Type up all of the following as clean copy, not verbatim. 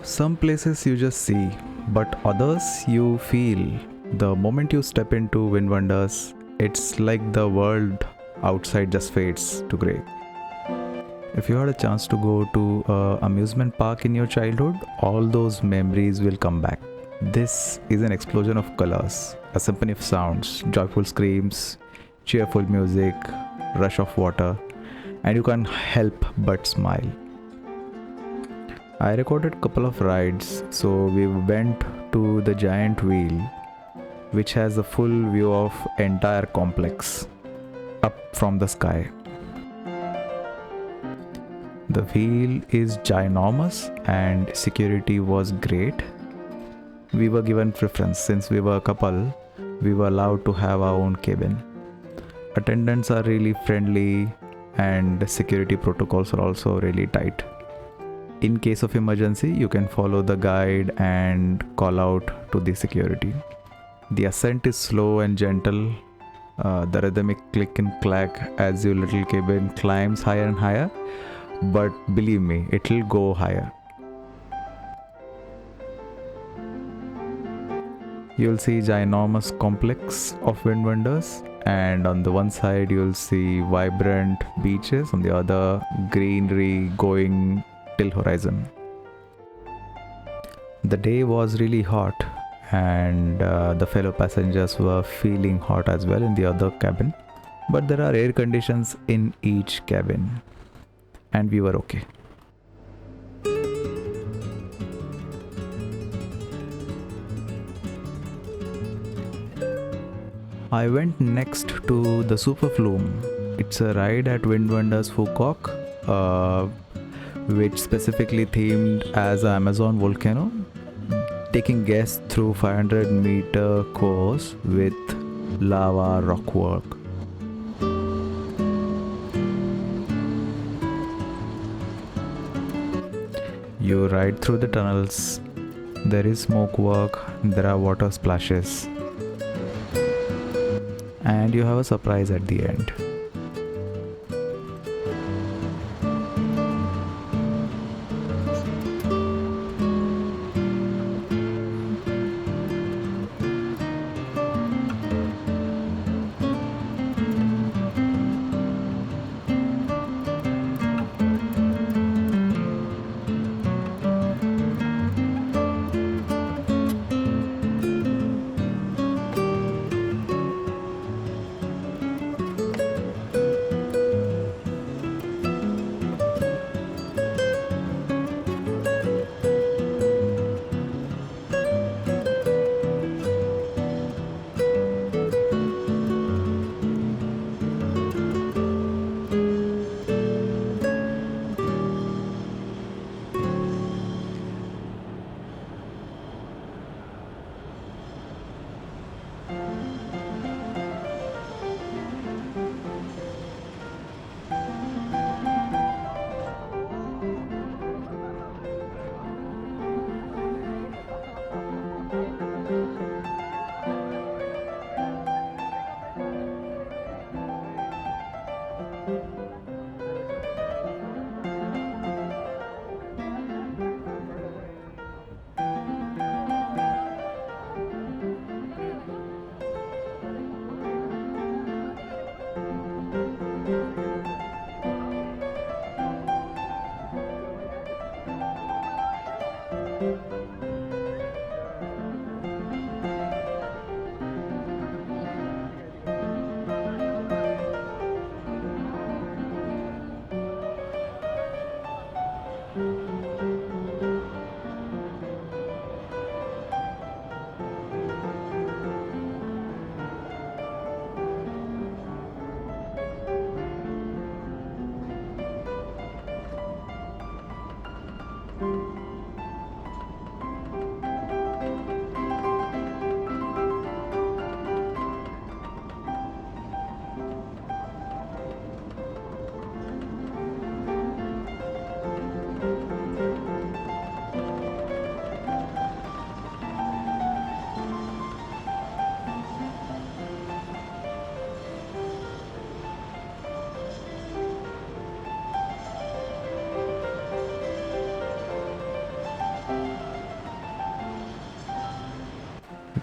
Some places you just see, but others you feel. The moment you step into VinWonders, it's like the world outside just fades to grey. If you had a chance to go to an amusement park in your childhood, all those memories will come back. This is an explosion of colors, a symphony of sounds, joyful screams, cheerful music, rush of water, and you can't help but smile. I recorded a couple of rides, so we went to the giant wheel, which has a full view of entire complex up from the sky. The wheel is ginormous and security was great. We were given preference since we were a couple. We were allowed to have our own cabin. Attendants are really friendly and security protocols are also really tight. In case of emergency, you can follow the guide and call out to the security. The ascent is slow and gentle. The rhythmic click and clack as your little cabin climbs higher and higher. But believe me, it'll go higher. You'll see ginormous complex of VinWonders, and on the one side you'll see vibrant beaches, on the other greenery going till horizon. The day was really hot and the fellow passengers were feeling hot as well in the other cabin, but there are air conditions in each cabin and we were okay. I went next to the Super Flume. It's a ride at VinWonders Phu Quoc, which specifically themed as an Amazon volcano, taking guests through 500-meter course with lava rockwork. You ride through the tunnels, there is smoke work, there are water splashes, and you have a surprise at the end.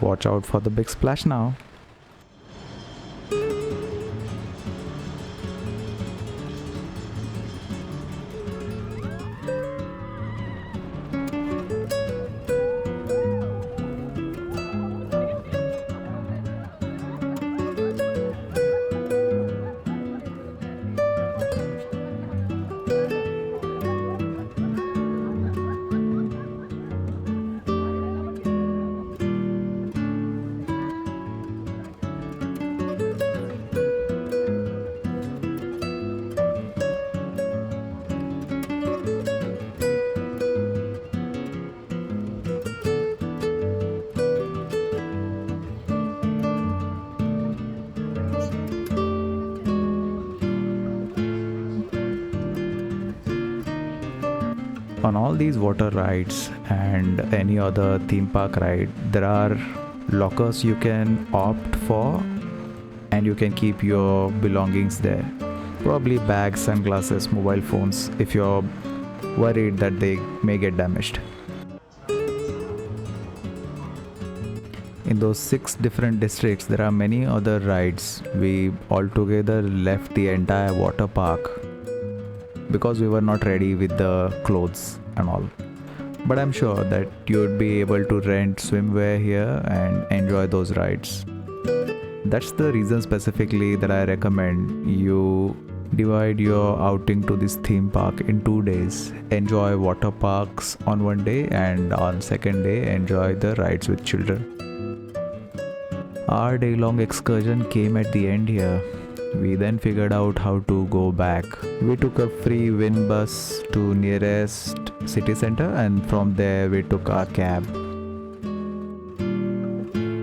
Watch out for the big splash now. On all these water rides and any other theme park ride, there are lockers you can opt for and you can keep your belongings there. Probably bags, sunglasses, mobile phones if you're worried that they may get damaged. In those 6 different districts, there are many other rides. We altogether left the entire water park because we were not ready with the clothes and all. But I'm sure that you would be able to rent swimwear here and enjoy those rides. That's the reason specifically that I recommend you divide your outing to this theme park in 2 days. Enjoy water parks on one day and on second day enjoy the rides with children. Our day-long excursion came at the end here. We then figured out how to go back. We took a free Vin bus to nearest city center and from there we took our cab.